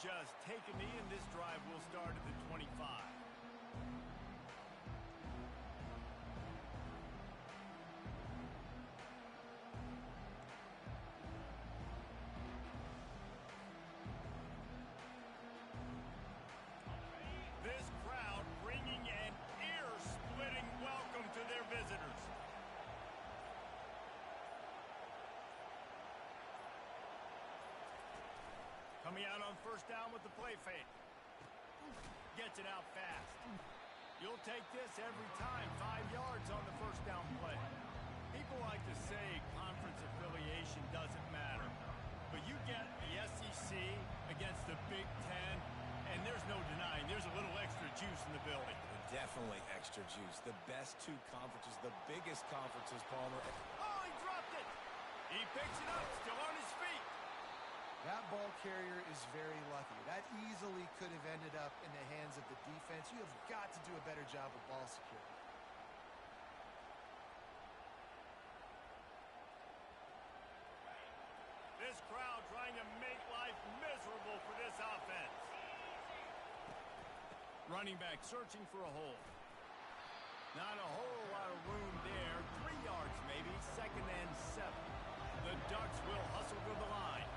just take a knee, and this drive will start at the 25. This crowd bringing an ear-splitting welcome to their visitors. Coming out on first down with the play fake. Gets it out fast. You'll take this every time. 5 yards on the first down play. People like to say conference affiliation doesn't matter. But you get the SEC against the Big Ten, and there's no denying there's a little extra juice in the building. Definitely extra juice. The best two conferences, the biggest conferences, Palmer. Oh, he dropped it. He picks it up, still on his feet. That ball carrier is very lucky. That easily could have ended up in the hands of the defense. You have got to do a better job with ball security. This crowd trying to make life miserable for this offense. Running back searching for a hole. Not a whole lot of room there. 3 yards maybe, 2nd and 7. The Ducks will hustle to the line.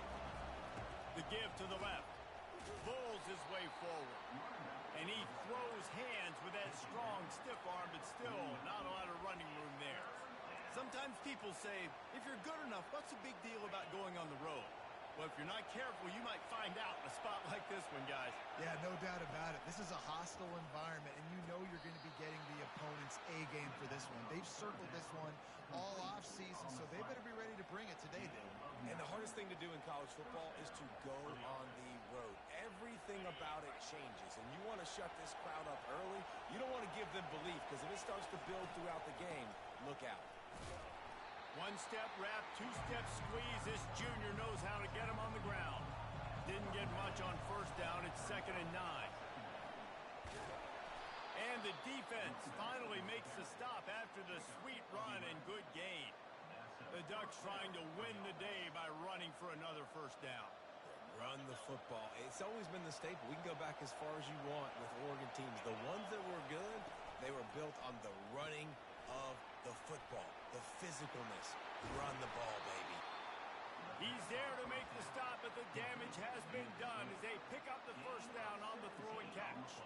The give to the left. Pulls his way forward. And he throws hands with that strong, stiff arm, but still not a lot of running room there. Sometimes people say, if you're good enough, what's the big deal about going on the road? Well, if you're not careful, you might find out in a spot like this one, guys. Yeah, no doubt about it. This is a hostile environment, and you know you're going to be getting the opponent's A-game for this one. They've circled this one all off-season, so they better be ready to bring it today, Dave. And the hardest thing to do in college football is to go on the road. Everything about it changes, and you want to shut this crowd up early. You don't want to give them belief, because if it starts to build throughout the game, look out. One-step wrap, two-step squeeze. This junior knows how to get him on the ground. Didn't get much on first down. It's 2nd and 9. And the defense finally makes the stop after the sweet run and good gain. The Ducks trying to win the day by running for another first down. Run the football. It's always been the staple. We can go back as far as you want with Oregon teams. The ones that were good, they were built on the running of the football, the physicalness. Run the ball, baby. He's there to make the stop, but the damage has been done as they pick up the first down on the throw and catch.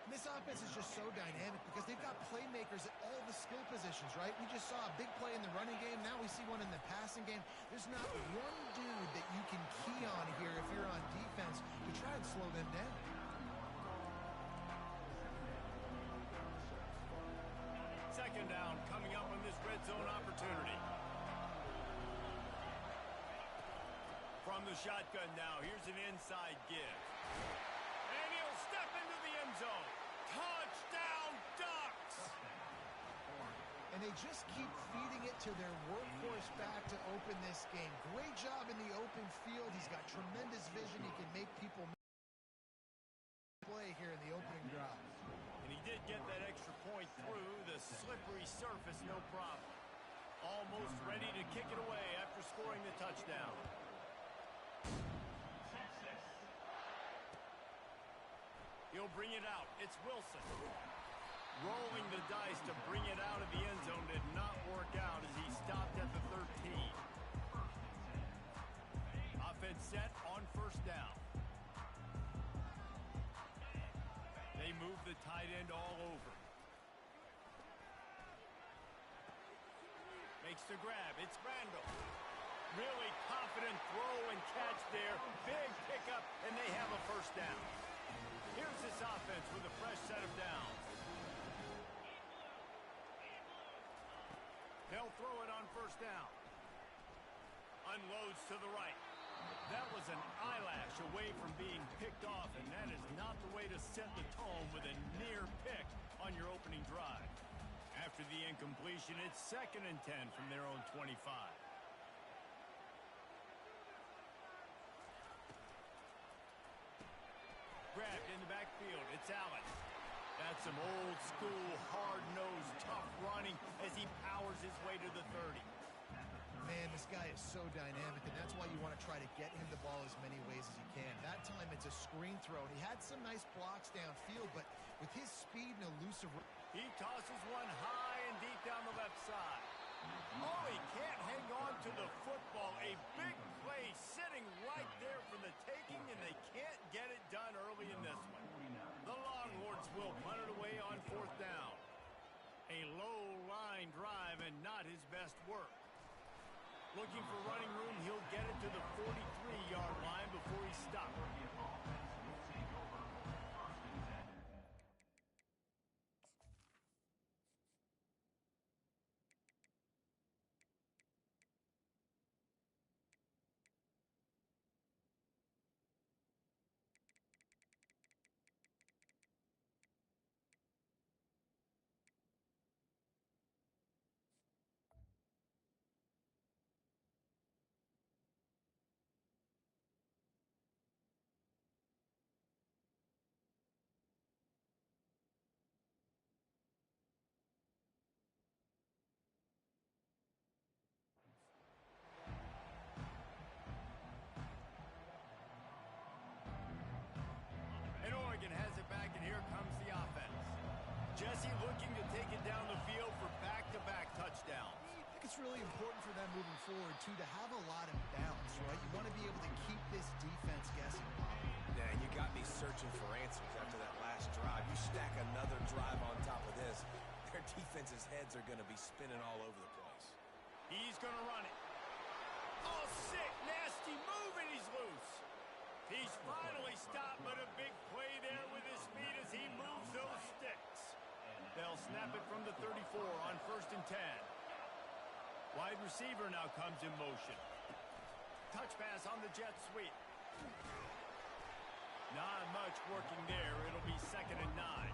This offense is just so dynamic because they've got playmakers at all the skill positions, right? We just saw a big play in the running game. Now we see one in the passing game. There's not one dude that you can key on here if you're on defense to try and slow them down. Second down coming up on this red zone opportunity. From the shotgun now, here's an inside give. And he'll step into the end zone. Touchdown, Ducks! And they just keep feeding it to their workhorse back to open this game. Great job in the open field. He's got tremendous vision. He can make people play here in the opening drive. And he did get that extra point through the slippery surface, no problem. Almost ready to kick it away after scoring the touchdown. He'll bring it out. It's Wilson. Rolling the dice to bring it out of the end zone did not work out as he stopped at the 13. Offense set on first down. They move the tight end all over. Makes the grab. It's Randall. Really confident throw and catch there. Big pickup, and they have a first down. Here's this offense with a fresh set of downs. They'll throw it on first down. Unloads to the right. That was an eyelash away from being picked off, and that is not the way to set the tone with a near pick on your opening drive. After the incompletion, it's 2nd and 10 from their own 25. Grabbed in the backfield. It's Allen. That's some old-school, hard-nosed, tough running as he powers his way to the 30. Man, this guy is so dynamic, and that's why you want to try to get him the ball as many ways as you can. That time it's a screen throw, and he had some nice blocks downfield, but with his speed and elusive... He tosses one high and deep down the left side. Oh, he can't hang on to the football. A big play sitting right there for the taking, and they can't get it done early in this one. The Longhorns will punt it away on 4th down. A low line drive and not his best work. Looking for running room, he'll get it to the 43-yard line before he stops. And Oregon has it back, and here comes the offense. Jesse looking to take it down the field for back-to-back touchdowns. I think it's really important for them moving forward, too, to have a lot of balance, right? You want to be able to keep this defense guessing. Yeah, you got me searching for answers after that last drive. You stack another drive on top of this, their defense's heads are going to be spinning all over the place. He's going to run it. Oh, sick, nasty move, and he's loose. He's finally stopped, but a big play there with his feet as he moves those sticks. They'll snap it from the 34 on 1st and 10. Wide receiver now comes in motion. Touch pass on the jet sweep. Not much working there. It'll be 2nd and 9.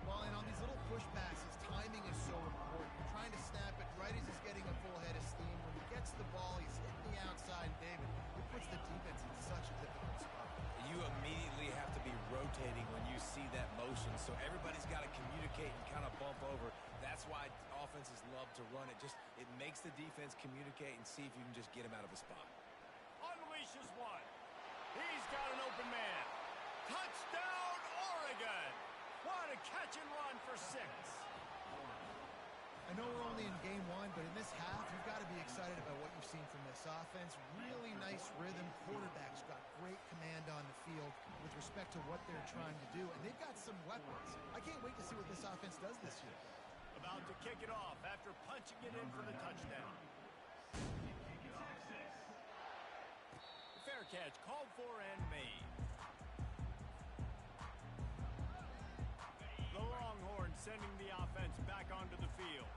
Well, and on these little push passes, timing is so important. You're trying to snap it right as he's getting a full head of steam. When he gets the ball, he's hitting the outside, David. It puts the defense in such a difficult spot. You immediately have to be rotating when you see that motion, so everybody's got to communicate and kind of bump over. That's why offenses love to run it. It makes the defense communicate and see if you can just get him out of a spot. Unleashes one. He's got an open man. Touchdown, Oregon! What a catch and run for 6. I know we're only in game 1, but in this half, you've got to be excited about what you've seen from this offense. Really nice rhythm. Quarterback's got great command on the field with respect to what they're trying to do, and they've got some weapons. I can't wait to see what this offense does this year. About to kick it off after punching it in for the touchdown. Fair catch called for and made. The Longhorns sending the offense back onto the field.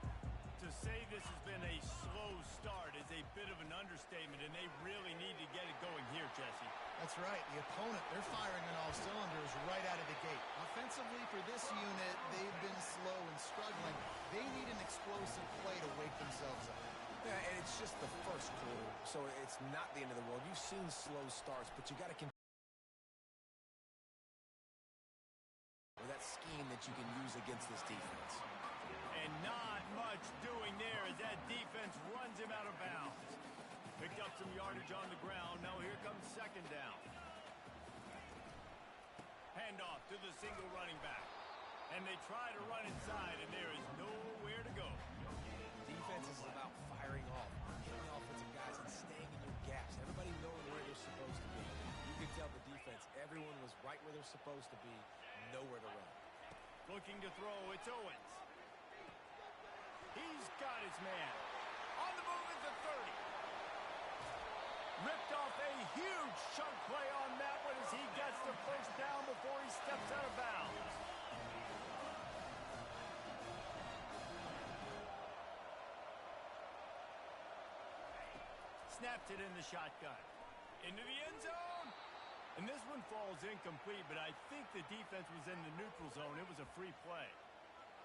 To say this has been a slow start is a bit of an understatement, and they really need to get it going here, Jesse. That's right. The opponent, they're firing on all cylinders right out of the gate. Offensively for this unit, they've been slow and struggling. They need an explosive play to wake themselves up. Yeah, and it's just the first quarter, so it's not the end of the world. You've seen slow starts, but you got to continue with that scheme that you can use against this defense. And not much doing there as that defense runs him out of bounds. Picked up some yardage on the ground. Now here comes 2nd down. Handoff to the single running back. And they try to run inside, and there is nowhere to go. Defense is about firing off, hitting the offensive guys, and staying in your gaps. Everybody knowing where they're supposed to be. You can tell the defense, everyone was right where they're supposed to be, nowhere to run. Looking to throw, it's Owens. He's got his man. On the move is the 30. Ripped off a huge chunk play on that one as he gets the 1st down before he steps out of bounds. Snaps it in the shotgun. Into the end zone. And this one falls incomplete, but I think the defense was in the neutral zone. It was a free play.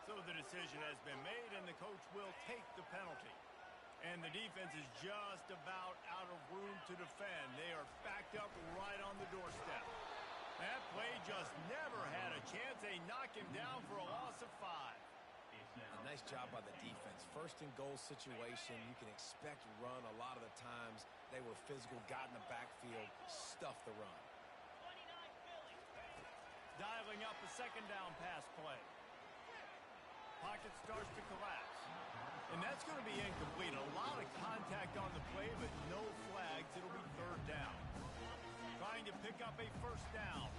So the decision has been made, and the coach will take the penalty. And the defense is just about out of room to defend. They are backed up right on the doorstep. That play just never had a chance. They knock him down for a loss of 5. A nice job by the defense. First and goal situation, you can expect run a lot of the times. They were physical, got in the backfield, stuffed the run. Dialing up a second down pass play. Pocket starts to collapse. And that's going to be incomplete. A lot of contact on the play, but no flags. It'll be third down. Trying to pick up a first down.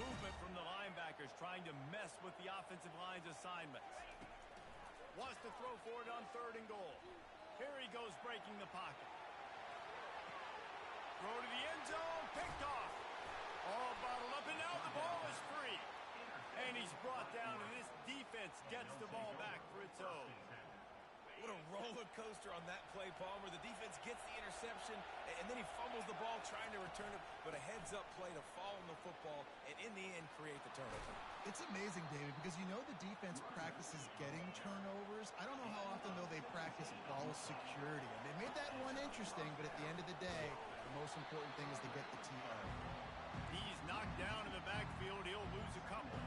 Movement from the linebackers trying to mess with the offensive line's assignments. Wants to throw for it on third and goal. Here he goes breaking the pocket. Throw to the end zone. Picked off. All bottled up, and now the ball is free. And he's brought down, and this defense gets the ball back for its own. What a roller coaster on that play, Palmer. The defense gets the interception, and then he fumbles the ball trying to return it, but a heads-up play to fall on the football, and in the end, create the turnover. It's amazing, David, because you know the defense practices getting turnovers. I don't know how often, though, they practice ball security. And they made that one interesting, but at the end of the day, the most important thing is to get the TR. He's knocked down in the backfield. He'll lose a couple.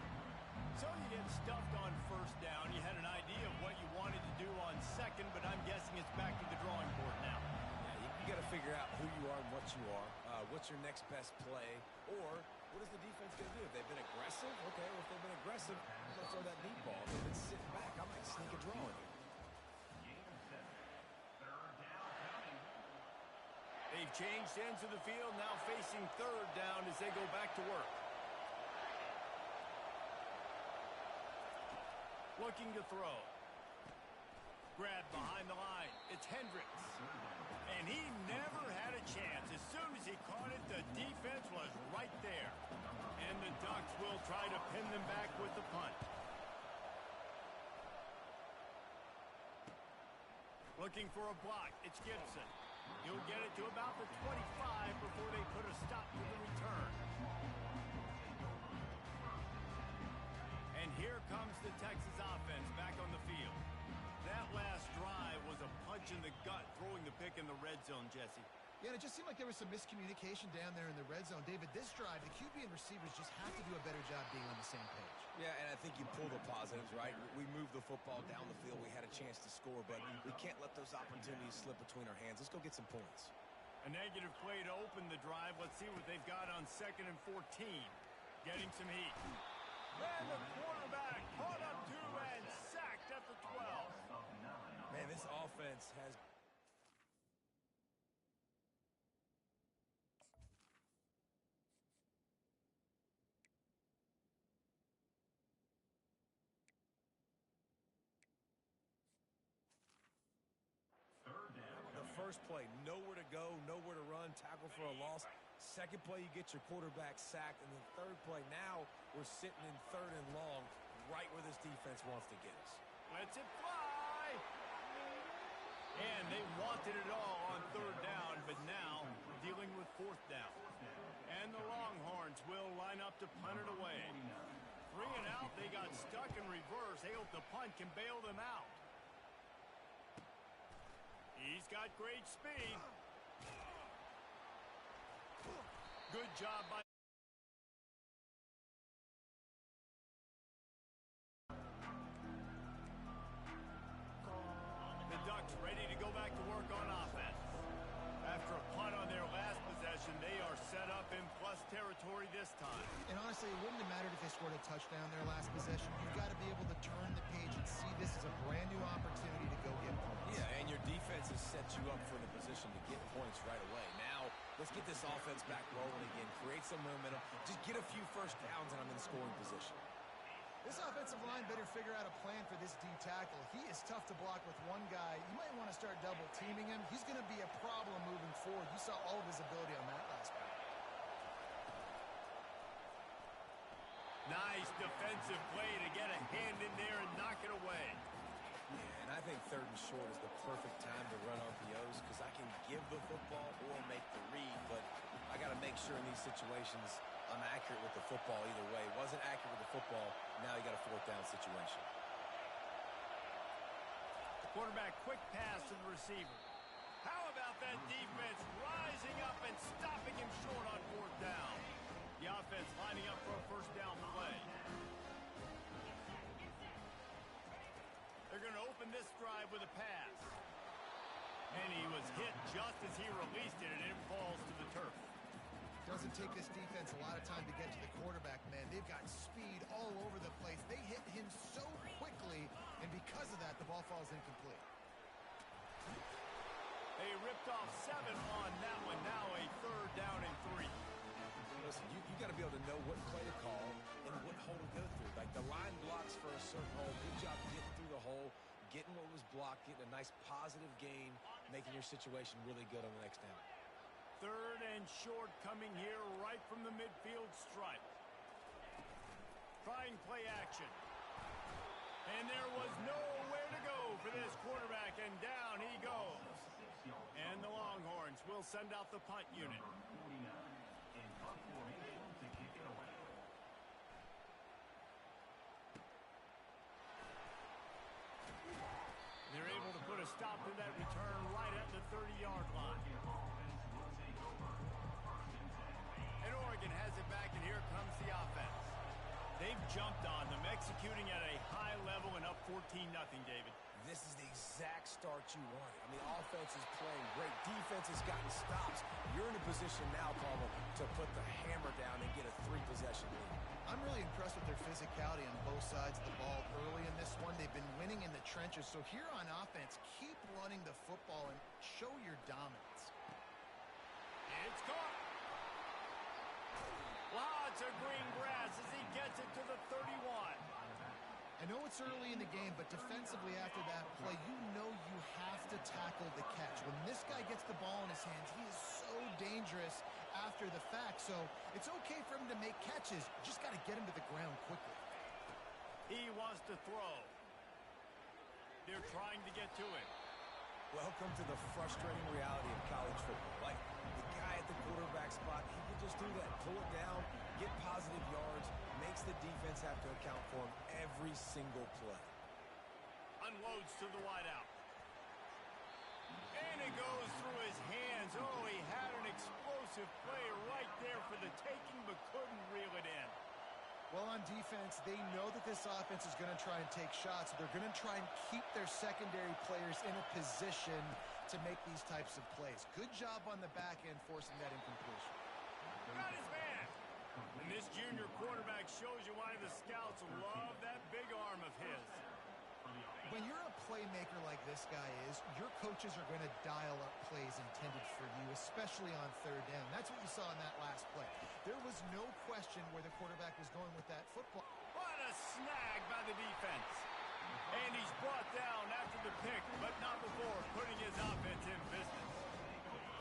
So you get stuffed on first down. You had an idea of what you wanted to do on second, but I'm guessing it's back to the drawing board now. Yeah, you got to figure out who you are and what you are. What's your next best play? Or what is the defense going to do? If they've been aggressive, okay, well, if they've been aggressive, I'm going to throw that deep ball. If they've been sitting back, I might sneak a draw in here. They've changed ends of the field, now facing third down as they go back to work. Looking to throw. Grab behind the line. It's Hendricks. And he never had a chance. As soon as he caught it, the defense was right there. And the Ducks will try to pin them back with the punt. Looking for a block. It's Gibson. He'll get it to about the 25 before they put a stop to the return. And here comes the Texas offense back on the field. That last drive was a punch in the gut, throwing the pick in the red zone, Jesse. Yeah, and it just seemed like there was some miscommunication down there in the red zone. David, this drive, the QB and receivers just have to do a better job being on the same page. Yeah, and I think you pull the positives, right? We moved the football down the field. We had a chance to score, but we can't let those opportunities slip between our hands. Let's go get some points. A negative play to open the drive. Let's see what they've got on 2nd and 14. Getting some heat. And the quarterback caught up to and sacked at the 12. Man, this offense has... The first play, nowhere to go, nowhere to run, tackle for a loss. Second play, you get your quarterback sacked. And the third play, now we're sitting in 3rd and long, right where this defense wants to get us. Lets it fly. And they wanted it all on 3rd down, but now dealing with 4th down. And the Longhorns will line up to punt it away. 3 and out, they got stuck in reverse. They hope the punt can bail them out. He's got great speed. Good job by... The Ducks ready to go back to work on offense. After a punt on their last possession, they are set up in plus territory this time. And honestly, it wouldn't have mattered if they scored a touchdown their last possession. You've got to be able to turn the page and see this as a brand new opportunity to go get points. Yeah, and your defense has set you up for the position to get points right away. Now, let's get this offense back rolling again, create some momentum, just get a few first downs, and I'm in scoring position. This offensive line better figure out a plan for this D tackle. He is tough to block with one guy. You might want to start double teaming him. He's going to be a problem moving forward. You saw all of his ability on that last play. Nice defensive play to get a hand in there and knock it away. Yeah, and I think 3rd and short is the perfect time to run RPOs because I can give the football or make the read, but I got to make sure in these situations I'm accurate with the football either way. Wasn't accurate with the football, now you got a 4th down situation. Quarterback, quick pass to the receiver. How about that defense rising up and stopping him short on 4th down? The offense lining up for a first down play. stride with a pass. And he was hit just as he released it, and it falls to the turf. Doesn't take this defense a lot of time to get to the quarterback, man. They've got speed all over the place. They hit him so quickly, and because of that, the ball falls incomplete. They ripped off 7 on that one. Now a 3rd down and 3. Listen, you got to be able to know what play to call and what hole to go through. Like the line blocks for a certain hole. Good job getting through the hole, getting what was blocked, getting a nice positive gain, making your situation really good on the next down. 3rd and short coming here right from the midfield stripe. Trying play action. And there was nowhere to go for this quarterback, and down he goes. And the Longhorns will send out the punt unit. They're able to put a stop to that return right at the 30-yard line. And Oregon has it back, and here comes the offense. They've jumped on them, executing at a high level and up 14-0, David. This is the exact start you wanted. I mean, offense is playing great. Defense has gotten stops. You're in a position now, Palmer, to put the hammer down and get a 3-possession lead. I'm really impressed with their physicality on both sides of the ball early in this one. They've been winning in the trenches. So here on offense, keep running the football and show your dominance. It's caught. Lots of green grass as he gets it to the 31. I know it's early in the game, but defensively after that play, you know you have to tackle the catch. When this guy gets the ball in his hands, he is so dangerous after the fact. So it's okay for him to make catches. You just got to get him to the ground quickly. He wants to throw. They're trying to get to it. Welcome to the frustrating reality of college football. Like, the guy at the quarterback spot, he can just do that. Pull it down, get positive yards, makes the defense have to account for him every single play. Unloads to the wideout. And it goes through his hands. Oh, he had an explosive play right there for the taking, but couldn't reel it in. Well, on defense, they know that this offense is going to try and take shots. They're going to try and keep their secondary players in a position to make these types of plays. Good job on the back end forcing that incompletion. Got his man. And this junior quarterback shows you why the scouts love that big arm of his. When you're a playmaker like this guy is, your coaches are going to dial up plays intended for you, especially on 3rd down. That's what you saw in that last play. There was no question where the quarterback was going with that football. What a snag by the defense. And he's brought down after the pick, but not before putting his offense in business.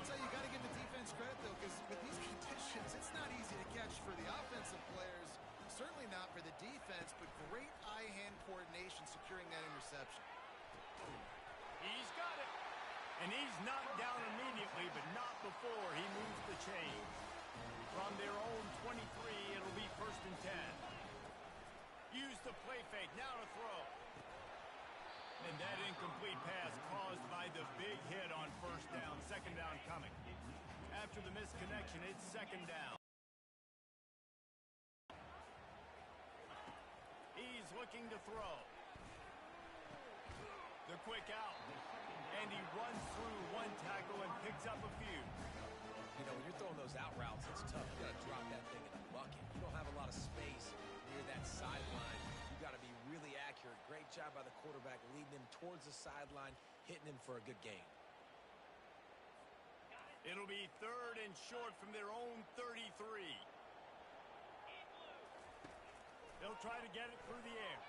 So you got to give the defense credit, though, because with these conditions, it's not easy to catch for the offensive players. Certainly not for the defense, but great eye-hand coordination securing that interception. He's got it. And he's knocked down immediately, but not before he moves the chain. From their own 23, it'll be 1st and 10. Use the play fake, now to throw. And that incomplete pass caused by the big hit on 1st down. 2nd down coming. After the misconnection, it's 2nd down. He's looking to throw. The quick out. And he runs through one tackle and picks up a few. You know, when you're throwing those out routes, it's tough. You got to drop that thing in a bucket. You don't have a lot of space near that sideline. You got to be really accurate. Great job by the quarterback leading him towards the sideline, hitting him for a good gain. It'll be 3rd and short from their own 33. They'll try to get it through the air.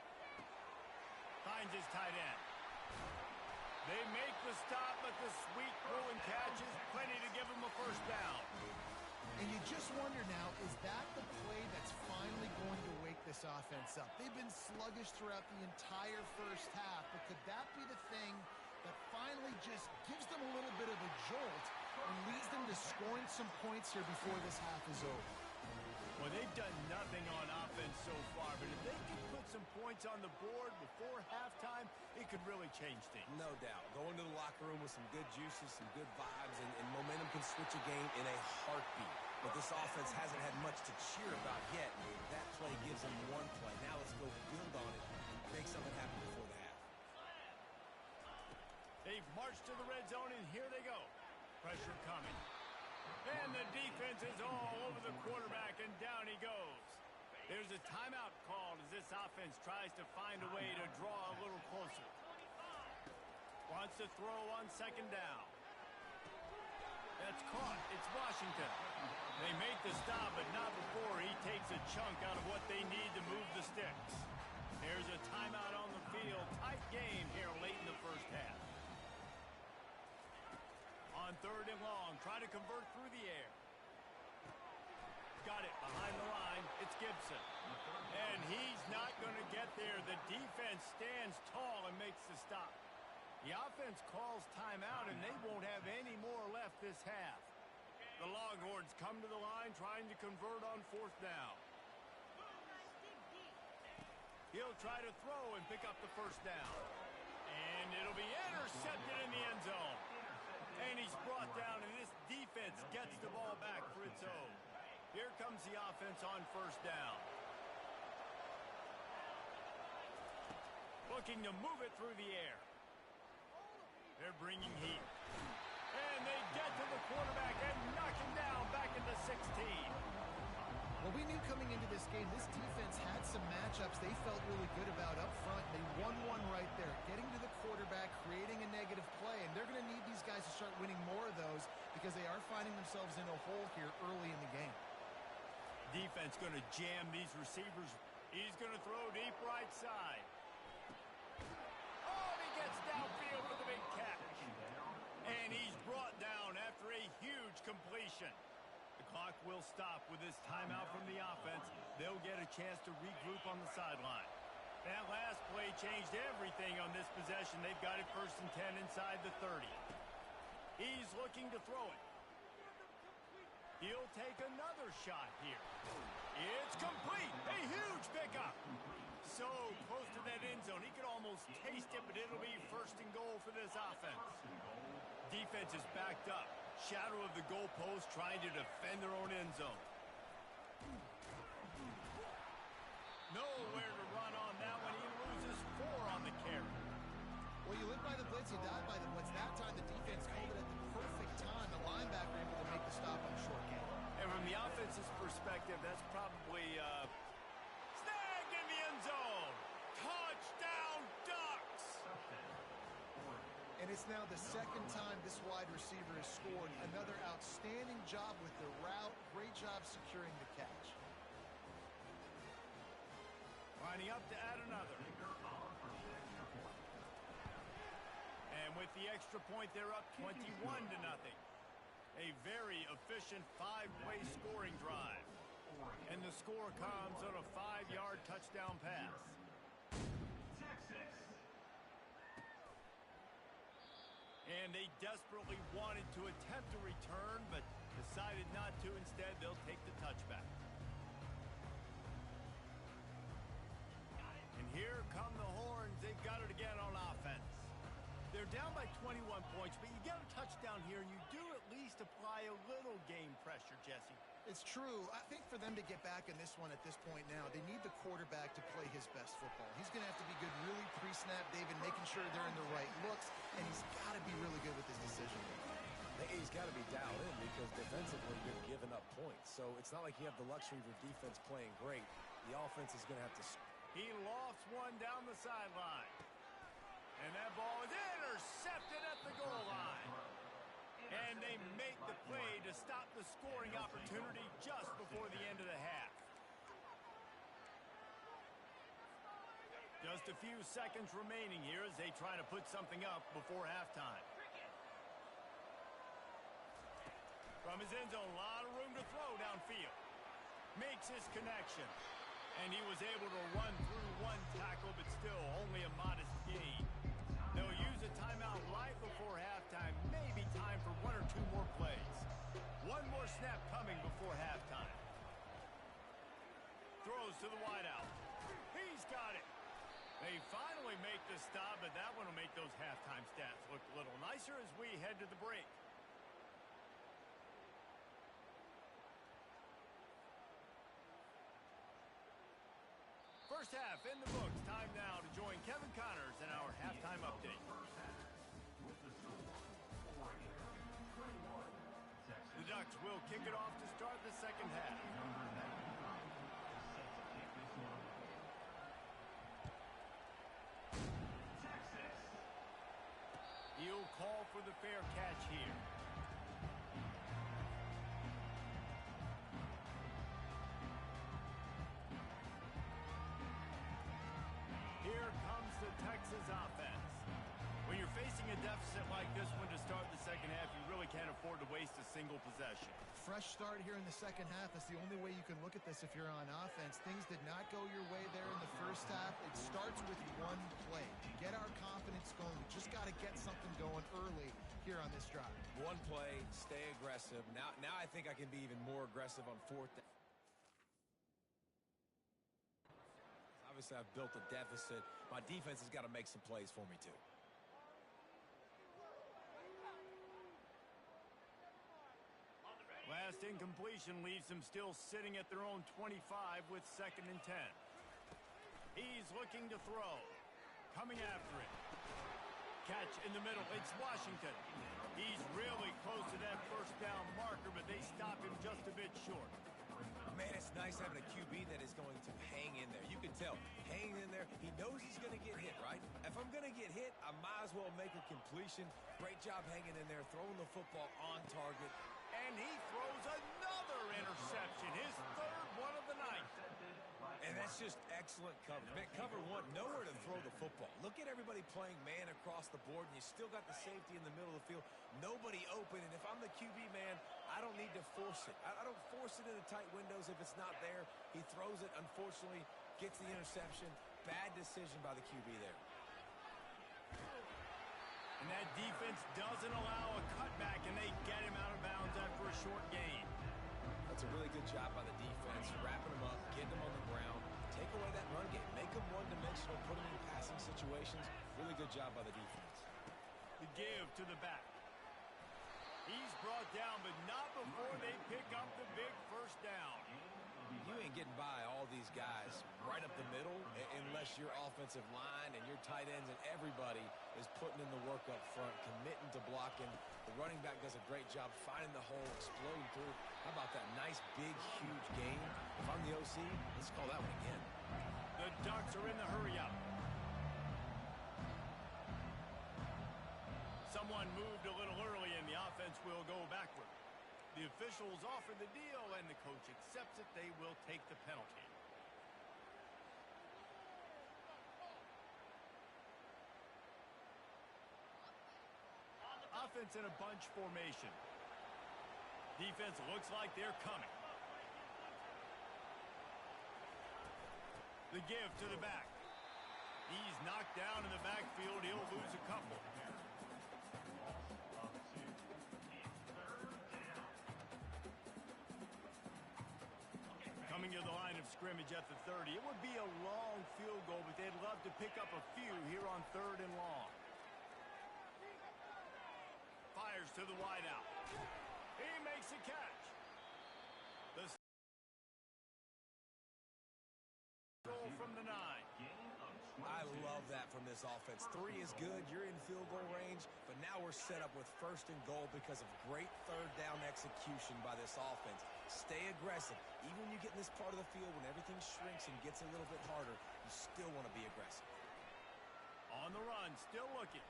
Finds his tight end. They make the stop, but the sweet throw and catch is plenty to give them a 1st down. And you just wonder now, is that the play that's finally going to wake this offense up? They've been sluggish throughout the entire 1st half, but could that be the thing that finally just gives them a little bit of a jolt and leads them to scoring some points here before this half is over? Well, they've done nothing on offense so far, but if they can put some points on the board before halftime, it could really change things. No doubt. Going to the locker room with some good juices, some good vibes, and momentum can switch a game in a heartbeat. But this offense hasn't had much to cheer about yet. That play gives them one play. Now let's go build on it, make something happen before the half. They've marched to the red zone, and here they go. Pressure coming. And the defense is all over the quarterback, and down he goes. There's a timeout called as this offense tries to find a way to draw a little closer. Wants to throw on second down. That's caught. It's Washington. They make the stop, but not before he takes a chunk out of what they need to move the sticks. There's a timeout on the field. Tight game here late in the first half. On third and long, try to convert through the air. Got it behind the line. It's Gibson. And he's not going to get there. The defense stands tall and makes the stop. The offense calls timeout, and they won't have any more left this half. The Longhorns come to the line trying to convert on fourth down. He'll try to throw and pick up the first down. And it'll be intercepted in the end zone. And he's brought down, and this defense gets the ball back for its own. Here comes the offense on first down. Looking to move it through the air. They're bringing heat. And they get to the quarterback and knock him down back into 16. Well, we knew coming into this game, this defense had some matchups they felt really good about up front. They won one right there, getting to the quarterback, creating a negative play, and they're going to need these guys to start winning more of those because they are finding themselves in a hole here early in the game. Defense going to jam these receivers. He's going to throw deep right side. Oh, he gets downfield with a big catch. And he's brought down after a huge completion. The clock will stop with this timeout from the offense. They'll get a chance to regroup on the sideline. That last play changed everything on this possession. They've got it 1st and 10 inside the 30. He's looking to throw it. He'll take another shot here. It's complete. A huge pickup. So close to that end zone. He could almost taste it, but it'll be 1st and goal for this offense. Defense is backed up. Shadow of the goalpost trying to defend their own end zone. Nowhere to run on that one. He loses 4 on the carry. Well, you live by the blitz, you die by the blitz. That time the defense called it at the perfect time. The linebacker able to make the stop on the short game. And from the offense's perspective, that's probably snagged in the end zone. Touchdown, Ducks! And it's now the second time this wide receiver has scored. Another outstanding job with the route. Great job securing the catch. Lining up to add another. And with the extra point, they're up 21-0. A very efficient 5-play scoring drive. And the score comes on a 5-yard touchdown pass. And they desperately wanted to attempt a return, but decided not to. Instead, they'll take the touchback. And here come the Horns. They've got it again on offense. They're down by 21 points, but you get a touchdown here, and you do at least apply a little game pressure, Jesse. It's true. I think for them to get back in this one at this point now, they need the quarterback to play his best football. He's going to have to be good really pre-snap, David, making sure they're in the right looks, and he's got to be really good with his decision. He's got to be dialed in because defensively you're giving up points. So it's not like you have the luxury of your defense playing great. The offense is going to have to... He lofts one down the sideline. And that ball is intercepted at the goal line. And they make the play to stop the scoring opportunity just before the end of the half. Just a few seconds remaining here as they try to put something up before halftime. From his end zone, a lot of room to throw downfield. Makes his connection. And he was able to run through one tackle, but still only a modest gain. They'll use a timeout right before halftime. Maybe time for 1 or 2 more plays. One more snap coming before halftime. Throws to the wideout. He's got it. They finally make the stop, but that one will make those halftime stats look a little nicer as we head to the break. First half in the books. Time now to join Kevin Connors in our halftime update. Ducks will kick it off to start the second half. He'll call for the fair catch here. Here comes the Texas offense. When you're facing a deficit like this one to start the second half, you really can't afford to waste a single possession. Fresh start here in the second half. That's the only way you can look at this if you're on offense. Things did not go your way there in the first half. It starts with one play. To get our confidence going, we just got to get something going early here on this drive. One play, stay aggressive. Now I think I can be even more aggressive on fourth down. Obviously, I've built a deficit. My defense has got to make some plays for me, too. Last incompletion leaves them still sitting at their own 25 with 2nd and 10. He's looking to throw. Coming after it. Catch in the middle. It's Washington. He's really close to that first down marker, but they stop him just a bit short. Man, it's nice having a QB that is going to hang in there. You can tell, hanging in there, he knows he's going to get hit, right? If I'm going to get hit, I might as well make a completion. Great job hanging in there, throwing the football on target. And he throws another interception, his 3rd one of the night. And that's just excellent coverage. Man, cover one, nowhere to throw the football. Look at everybody playing man across the board, and you still got the safety in the middle of the field. Nobody open, and if I'm the QB man, I don't need to force it. I don't force it into tight windows if it's not there. He throws it, unfortunately, gets the interception. Bad decision by the QB there. And that defense doesn't allow a cutback, and they get him out of bounds after a short gain. That's a really good job by the defense, wrapping them up, getting them on the ground, take away that run game, make them one-dimensional, put them in passing situations. Really good job by the defense. The give to the back. He's brought down, but not before they pick up the big first down. You ain't getting by all these guys right up the middle unless your offensive line and your tight ends and everybody is putting in the work up front, committing to blocking. The running back does a great job finding the hole, exploding through. How about that nice, big, huge gain? If I'm the OC, let's call that one again. The Ducks are in the hurry-up. Someone moved a little early, and the offense will go backward. The officials offer the deal, and the coach accepts it. They will take the penalty. Offense in a bunch formation. Defense looks like they're coming. The give to the back. He's knocked down in the backfield. He'll lose a couple. Coming to the line of scrimmage at the 30. It would be a long field goal, but they'd love to pick up a few here on 3rd and long. Fires to the wideout. He makes a catch. The goal from the 9. I love that from this offense. 3 is good. You're in field goal range, but now we're set up with 1st and goal because of great 3rd down execution by this offense. Stay aggressive. Even when you get in this part of the field, when everything shrinks and gets a little bit harder, you still want to be aggressive. On the run, still looking.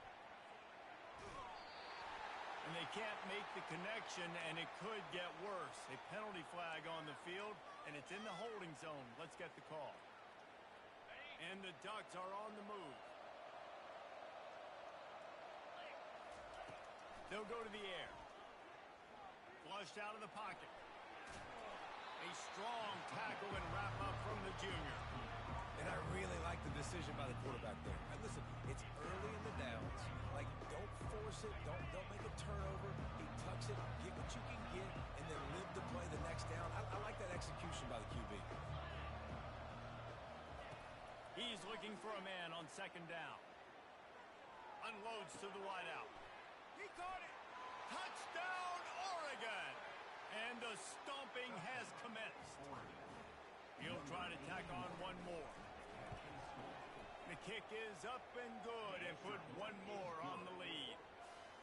And they can't make the connection, and it could get worse. A penalty flag on the field, and it's in the holding zone. Let's get the call. And the Ducks are on the move. They'll go to the air. Flushed out of the pocket. A strong tackle and wrap up from the junior. And I really like the decision by the quarterback there. And listen, it's early in the downs. Like, don't force it. Don't make a turnover. He tucks it, get what you can get, and then live to play the next down. I like that execution by the QB. He's looking for a man on 2nd down. Unloads to the wideout. He caught it. Touchdown, Oregon. And the stomping has commenced. He'll try to tack on one more. The kick is up and good and put one more on the lead.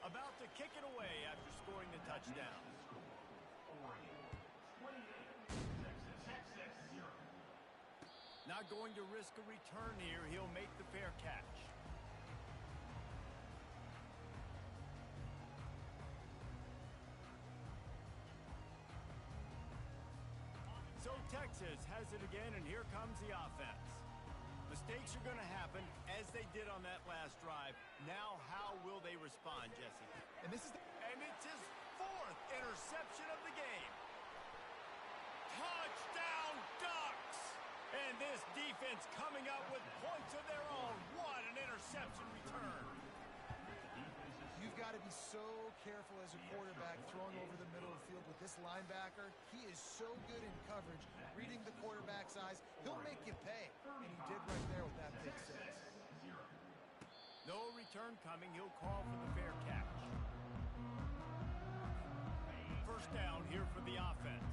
About to kick it away after scoring the touchdown. Not going to risk a return here. He'll make the fair catch. So Texas has it again, and here comes the offense. Mistakes are going to happen, as they did on that last drive. Now, how will they respond, Jesse? And this is And it's his 4th interception of the game. Touchdown, Ducks! And this defense coming up with points of their own. What an interception return. You've got to be so careful as a quarterback throwing over the middle of the field with this linebacker. He is so good in coverage, reading the quarterback's eyes. He'll make you pay, and he did right there with that pick six. No return coming. He'll call for the fair catch. First down here for the offense.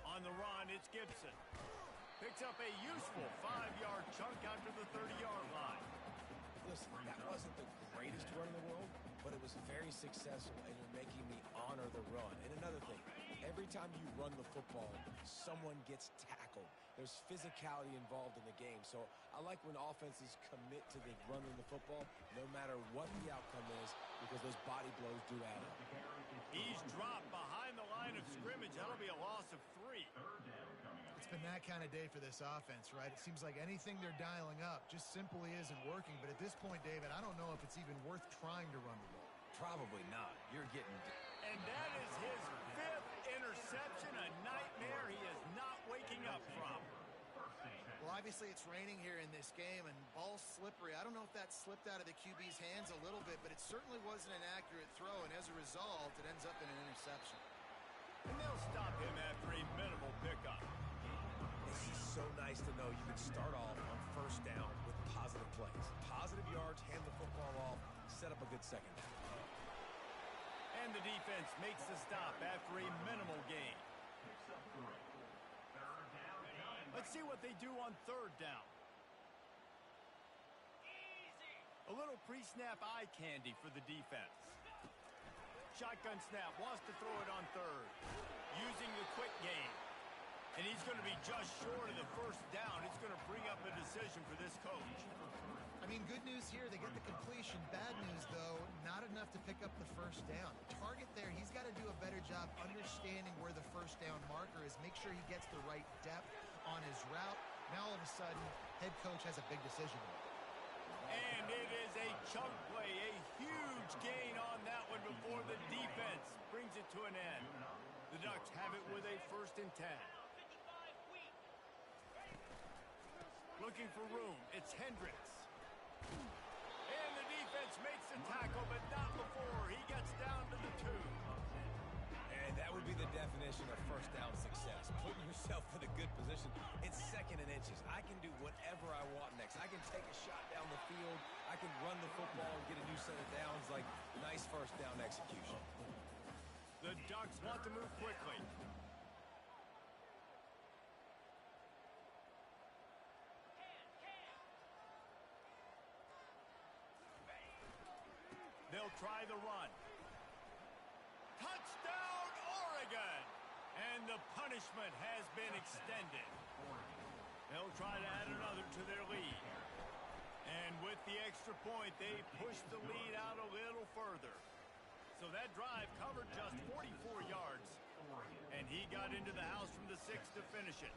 On the run, it's Gibson. Picks up a useful 5-yard chunk out to the 30-yard line. Listen, that wasn't the greatest run in the world, but it was very successful, and you're making me honor the run. And another thing, every time you run the football, someone gets tackled. There's physicality involved in the game. So I like when offenses commit to the running the football, no matter what the outcome is, because those body blows do add up. He's dropped behind the line of scrimmage. That'll be a loss of 3. It's been that kind of day for this offense, right? It seems like anything they're dialing up just simply isn't working. But at this point, David, I don't know if it's even worth trying to run the ball. Probably not. You're getting... And that is his 5th interception, a nightmare he is not waking up from. Well, obviously it's raining here in this game, and ball's slippery. I don't know if that slipped out of the QB's hands a little bit, but it certainly wasn't an accurate throw, and as a result, it ends up in an interception. And they'll stop him after a minimal pickup. It's just so nice to know you can start off on first down with positive plays. Positive yards, hand the football off, set up a good second down. And the defense makes the stop after a minimal gain. Let's see what they do on 3rd down. A little pre-snap eye candy for the defense. Shotgun snap, wants to throw it on 3rd. Using the quick game. And he's going to be just short of the first down. It's going to bring up a decision for this coach. I mean, good news here, they get the completion. Bad news, though, not enough to pick up the first down. Target there, he's got to do a better job understanding where the first down marker is. Make sure he gets the right depth on his route. Now, all of a sudden, head coach has a big decision to make. And it is a chunk play, a huge gain on that one before the defense brings it to an end. The Ducks have it with a 1st and 10. Looking for room, it's Hendricks. And the defense makes the tackle, but not before he gets down to the 2. And that would be the definition of first down success. Putting yourself in a good position. It's 2nd and inches. I can do whatever I want next. I can take a shot down the field. I can run the football and get a new set of downs. Like, nice first down execution. The Ducks want to move quickly. They'll try the run. Touchdown, Oregon! And the punishment has been extended. They'll try to add another to their lead. And with the extra point, they push the lead out a little further. So that drive covered just 44 yards. And he got into the house from the 6 to finish it.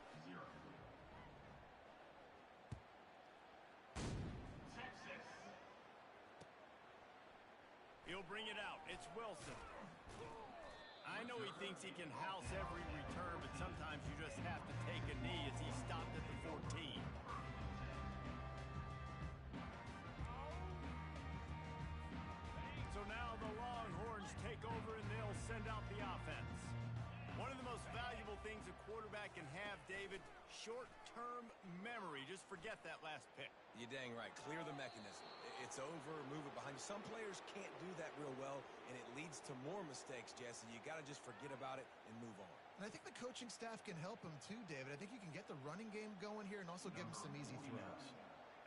He'll bring it out. It's Wilson. I know he thinks he can house every return, but sometimes you just have to take a knee as he stopped at the 14. So now the Longhorns take over and they'll send out the offense. One of the most valuable things a quarterback can have, David, short-term memory. Just forget that last pick. You're dang right. Clear the mechanism. It's over, move it behind you. Some players can't do that real well, and it leads to more mistakes, Jesse. You got to just forget about it and move on. And I think the coaching staff can help him too, David. I think you can get the running game going here and also give him some easy throws.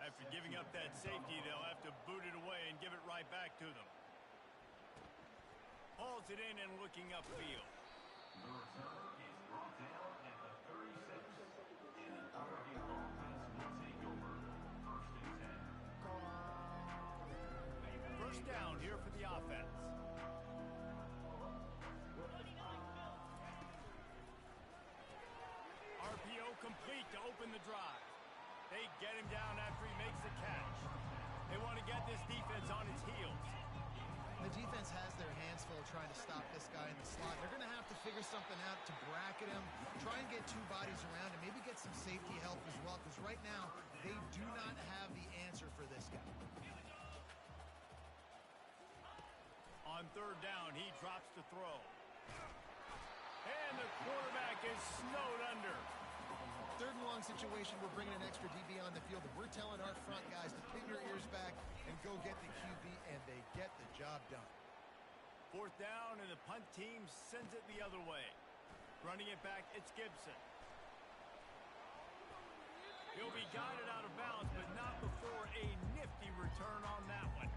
After giving up that safety, they'll have to boot it away and give it right back to them. Hauls it in and looking upfield. The return is brought down at the 36. And the Oregon offense will take over. First and 10. First down here for the offense. RPO complete to open the drive. They get him down after he makes the catch. They want to get this defense on its heels. The defense has their hands full trying to stop this guy in the slot. They're going to have to figure something out to bracket him, try and get two bodies around and maybe get some safety help as well, because right now they do not have the answer for this guy. On third down, he drops to throw. And the quarterback is snowed under. Third and long situation, we're bringing an extra DB on the field, and we're telling our front guys to pin their ears back and go get the QB, and they get the job done. Fourth down, and the punt team sends it the other way. Running it back, it's Gibson. He'll be guided out of bounds, but not before a nifty return on that one.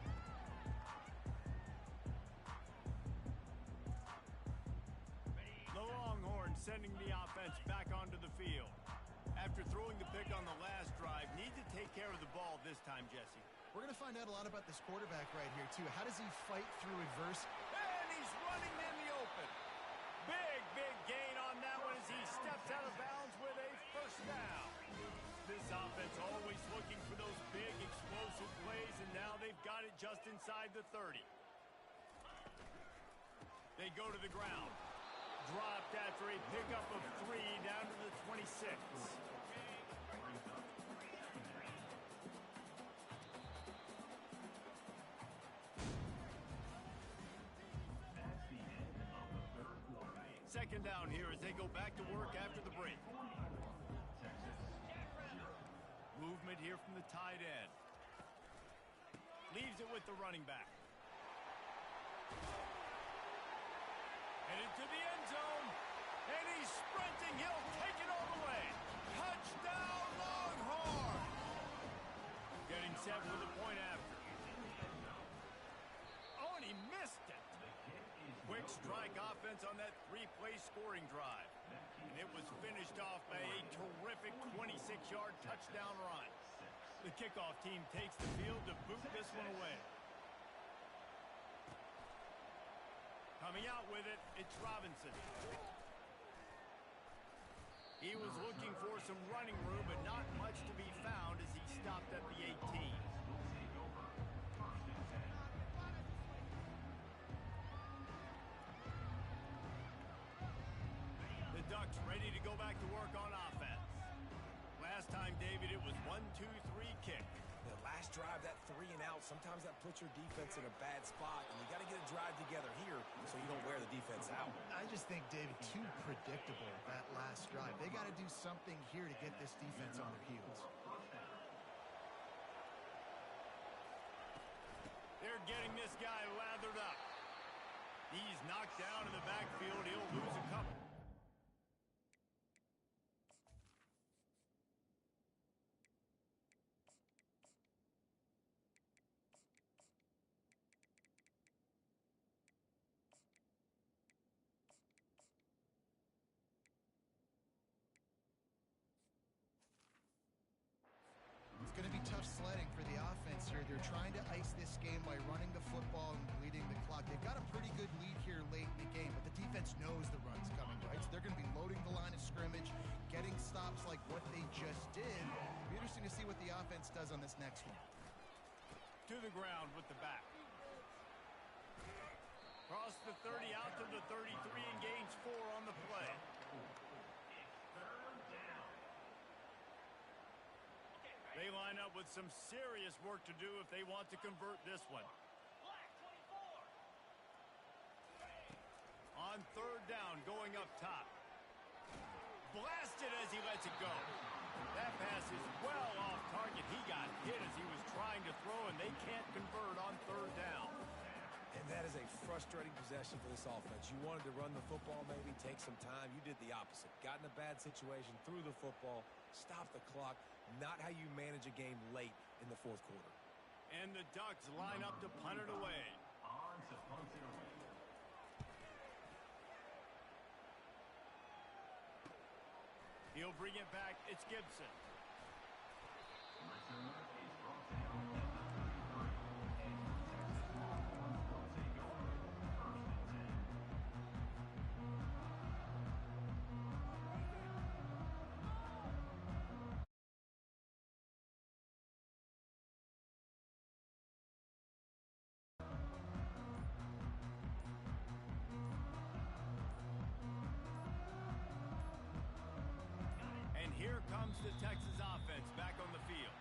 The Longhorns sending the offense back onto the field. After throwing the pick on the last drive, need to take care of the ball this time, Jesse. We're going to find out a lot about this quarterback right here, too. How does he fight through adversity? And he's running in the open. Big gain on that one as he steps out of bounds with a first down. This offense always looking for those big, explosive plays, and now they've got it just inside the 30. They go to the ground. Dropped after a pickup of 3 down to the 26. Second down here as they go back to work after the break. Movement here from the tight end. Leaves it with the running back. Headed to the end zone. And he's sprinting. He'll take it all the way. Touchdown, Longhorns! Getting set for the point after. Oh, and he missed it. Quick strike offense on that 3-play scoring drive. And it was finished off by a terrific 26-yard touchdown run. The kickoff team takes the field to boot this one away. Coming out with it, it's Robinson. He was looking for some running room, but not much to be found as he stopped at the 18. The Ducks ready to go back to work on offense. Last time, David, it was 1-2-3 kick. The last drive, that 3 and out, sometimes that puts your defense in a bad spot, and you got to get a drive together here so you don't wear the defense out. I just think, David, too predictable that last drive. They got to do something here to get this defense on their heels. They're getting this guy lathered up. He's knocked down in the backfield. He'll lose a couple. It's going to be tough sledding for the offense here. They're trying to ice this game by running the football and bleeding the clock. They've got a pretty good lead here late in the game, but the defense knows the run's coming, right? So they're going to be loading the line of scrimmage, getting stops like what they just did. It'll be interesting to see what the offense does on this next one. To the ground with the back. Cross the 30 out to the 33 and gains 4 on the play. They line up with some serious work to do if they want to convert this one. On third down, going up top. Blasted as he lets it go. That pass is well off target. He got hit as he was trying to throw, and they can't convert on third down. And that is a frustrating possession for this offense. You wanted to run the football, maybe take some time. You did the opposite. Got in a bad situation, threw the football, stopped the clock. Not how you manage a game late in the fourth quarter. And the Ducks line up to punt it away. On to punt it away. He'll bring it back. It's Gibson. Return is brought down at the 33. And Texas Longhorns will take over 1st and 10. And here comes the Texas offense back on the field.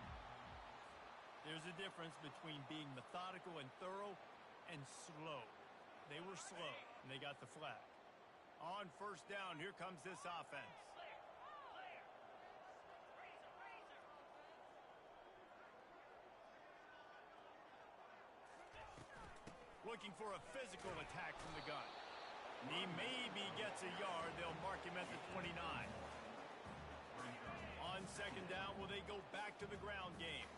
There's a difference between being methodical and thorough and slow. They were slow, and they got the flag. On 1st down, here comes this offense. Looking for a physical attack from the gun. He maybe gets a yard. They'll mark him at the 29. On 2nd down, will they go back to the ground game?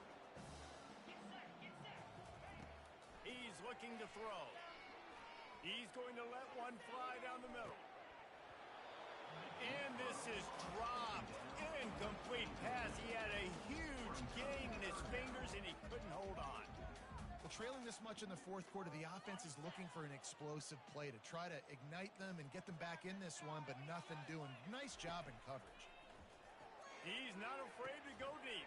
He's looking to throw. He's going to let one fly down the middle. And this is dropped. Incomplete pass. He had a huge gain in his fingers, and he couldn't hold on. Well, trailing this much in the 4th quarter, the offense is looking for an explosive play to try to ignite them and get them back in this one, but nothing doing. Nice job in coverage. He's not afraid to go deep.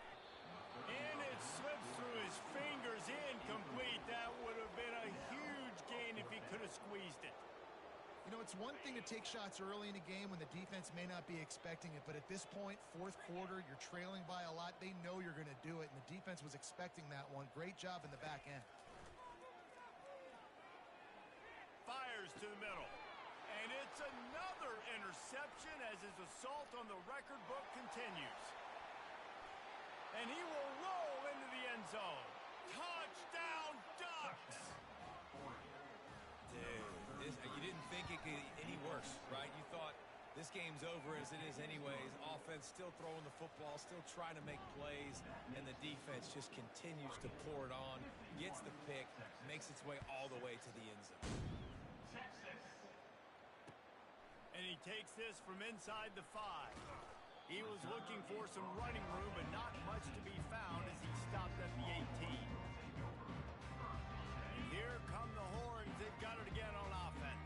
And it slips through his fingers. Incomplete. That would have been a huge gain if he could have squeezed it. You know, it's one thing to take shots early in a game when the defense may not be expecting it, but at this point, 4th quarter, you're trailing by a lot. They know you're going to do it, and the defense was expecting that one. Great job in the back end. Fires to the middle. And it's another interception as his assault on the record book continues. And he will roll into the end zone. Touchdown, Ducks! Dude, you didn't think it could get any worse, right? You thought this game's over as it is anyways. Offense still throwing the football, still trying to make plays, and the defense just continues to pour it on, gets the pick, makes its way all the way to the end zone. And he takes this from inside the 5. He was looking for some running room, but not much to be found as he stopped at the 18. And here come the Horns. They've got it again on offense.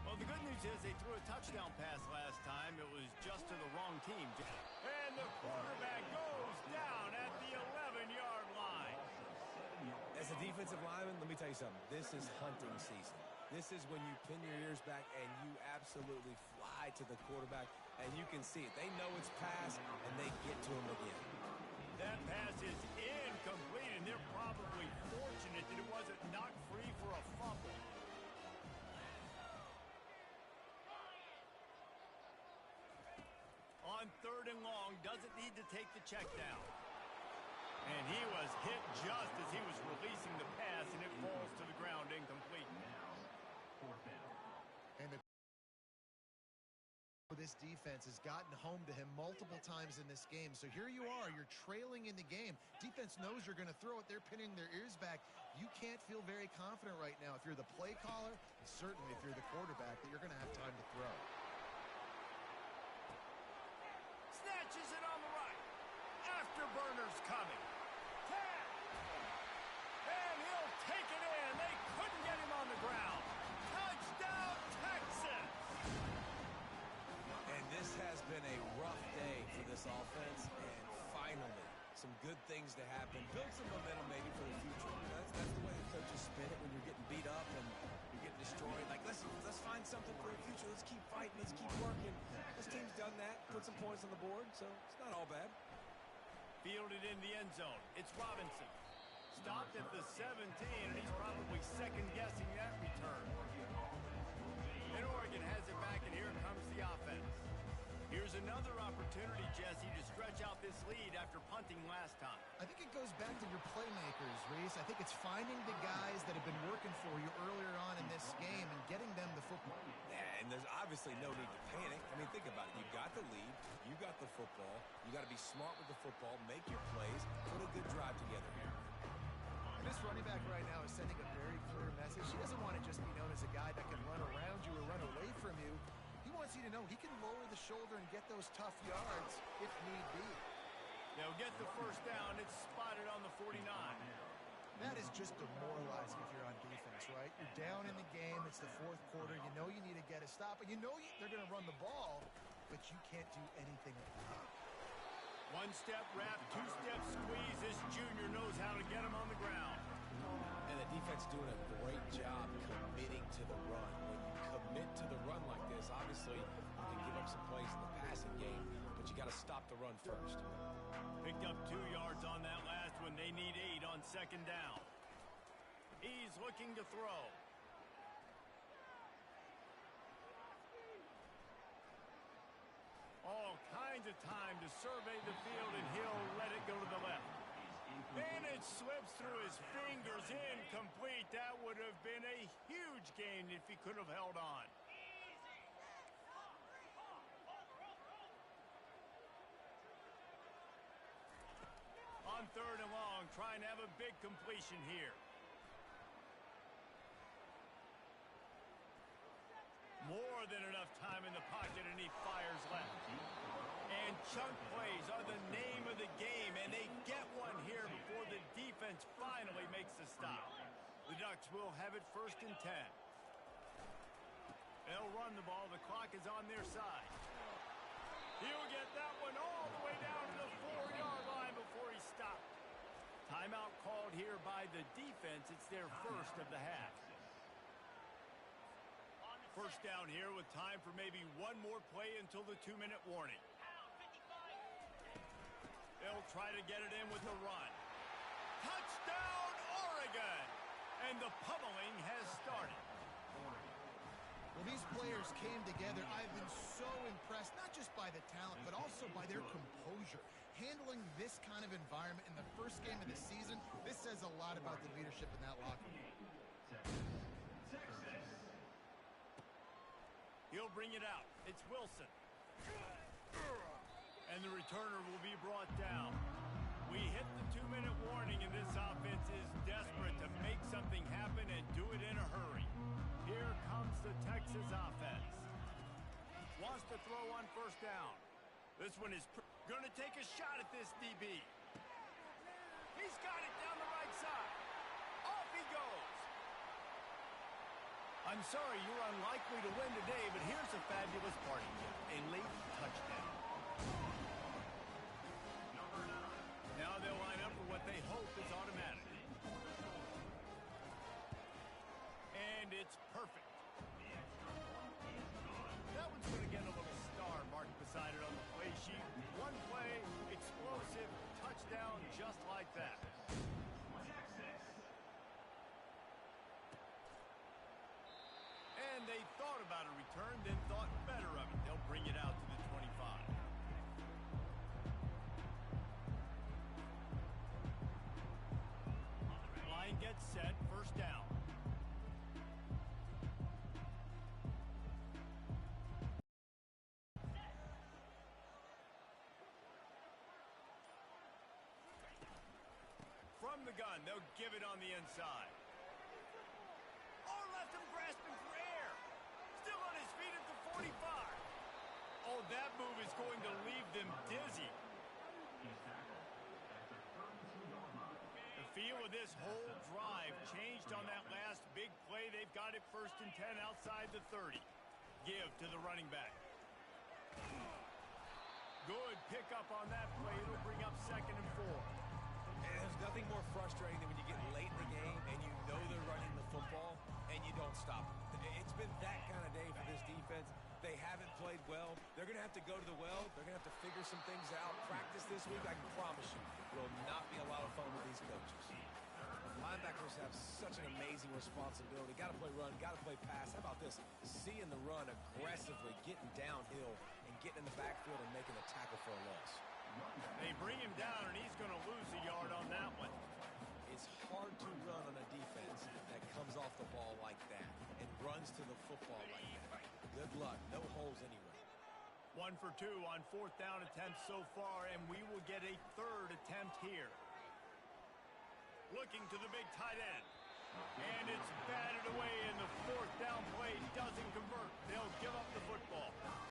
Well, the good news is they threw a touchdown pass last time. It was just to the wrong team. And the quarterback goes down at the 11-yard line. As a defensive lineman, let me tell you something. This is hunting season. This is when you pin your ears back and you absolutely fly to the quarterback, and you can see it. They know it's pass, and they get to him again. That pass is incomplete, and they're probably fortunate that it wasn't knocked free for a fumble. On 3rd and long, doesn't need to take the check down. And he was hit just as he was releasing the pass, and it falls to the ground incomplete. And this defense has gotten home to him multiple times in this game. So here you are, you're trailing in the game. Defense knows you're going to throw it. They're pinning their ears back. You can't feel very confident right now if you're the play caller, and certainly if you're the quarterback, that you're going to have time to throw. Snatches it on the right. Afterburner's coming. 10. And he'll take it in. They couldn't get him on the ground. Touchdown, Texas! And this has been a rough day for this offense, and finally, some good things to happen. Build some momentum maybe for the future. You know, that's the way the coaches spin it when you're getting beat up and you're getting destroyed. Like, let's find something for the future. Let's keep fighting. Let's keep working. This team's done that, put some points on the board, so it's not all bad. Fielded in the end zone. It's Robinson. Stopped at the 17, and he's probably second-guessing that return. And Oregon has it back, and here comes the offense. Here's another opportunity, Jesse, to stretch out this lead after punting last time. I think it goes back to your playmakers, Reese. I think it's finding the guys that have been working for you earlier on in this game and getting them the football. Yeah, and there's obviously no need to panic. I mean, think about it. You got the lead. You got the football. You got to be smart with the football, make your plays, put a good drive together here. And this running back right now is sending a very clear message. He doesn't want to just be known as a guy that can run around you or run away from you. He wants wants you to know he can lower the shoulder and get those tough yards if need be. They'll get the first down. It's spotted on the 49. That is just demoralizing if you're on defense, right? You're down in the game. It's the fourth quarter. You know you need to get a stop, and you know they're going to run the ball, but you can't do anything about it. One-step wrap, two-step squeeze. This junior knows how to get him on the ground. And the defense doing a great job committing to the run. When you commit to the run like this, obviously you can give up some plays in the passing game, but you got to stop the run first. Picked up 2 yards on that last one. They need 8 on second down. He's looking to throw. All kinds of time to survey the field, and he'll let it go to the left. And it slips through his fingers, incomplete. That would have been a huge gain if he could have held on. On third and long, trying to have a big completion here. More than enough time in the pocket, and he fires left. And chunk plays are the name of the game, and they get one here before the defense finally makes the stop. The Ducks will have it first and 10. They'll run the ball. The clock is on their side. He'll get that one all the way down to the 4-yard line before he stopped. Timeout called here by the defense. It's their first of the half. First down here with time for maybe one more play until the 2-minute warning. They'll try to get it in with the run. Touchdown, Oregon! And the pummeling has started. Well, these players came together. I've been so impressed, not just by the talent, but also by their composure. Handling this kind of environment in the first game of the season, this says a lot about the leadership in that locker room. He'll bring it out. It's Wilson. And the returner will be brought down. We hit the 2-minute warning, and this offense is desperate to make something happen and do it in a hurry. Here comes the Texas offense. Wants to throw on first down. This one is going to take a shot at this DB. He's got it down the right side. Off he goes. I'm sorry you're unlikely to win today, but here's a fabulous party gift. A late touchdown. Now they'll line up for what they hope is automatic. And it's perfect. That one's going to get a little star marked beside it on the play sheet. One play, explosive, touchdown just like that. And they thought about a return, then thought better of it. They'll bring it out to the 25. Line gets set, first down. From the gun, they'll give it on the inside. Oh, left him grasping for air. Still on his feet at the 45. Oh, that move is going to leave them dizzy. The feel of this whole drive changed on that last big play. They've got it first and 10 outside the 30. Give to the running back. Good pickup on that play. It'll bring up second and 4. And there's nothing more frustrating than when you get late in the game and you know they're running the football and you don't stop them. It's been that kind of day for this defense. They haven't played well. They're going to have to go to the well. They're going to have to figure some things out. Practice this week, I can promise you, will not be a lot of fun with these coaches. Linebackers have such an amazing responsibility. Got to play run, got to play pass. How about this? Seeing the run aggressively, getting downhill, and getting in the backfield and making a tackle for a loss. They bring him down, and he's going to lose a yard on that one. It's hard to run on a defense that comes off the ball like that and runs to the football like that. Good luck. No holes anywhere. 1 for 2 on fourth down attempts so far, and we will get a third attempt here. Looking to the big tight end. And it's batted away in the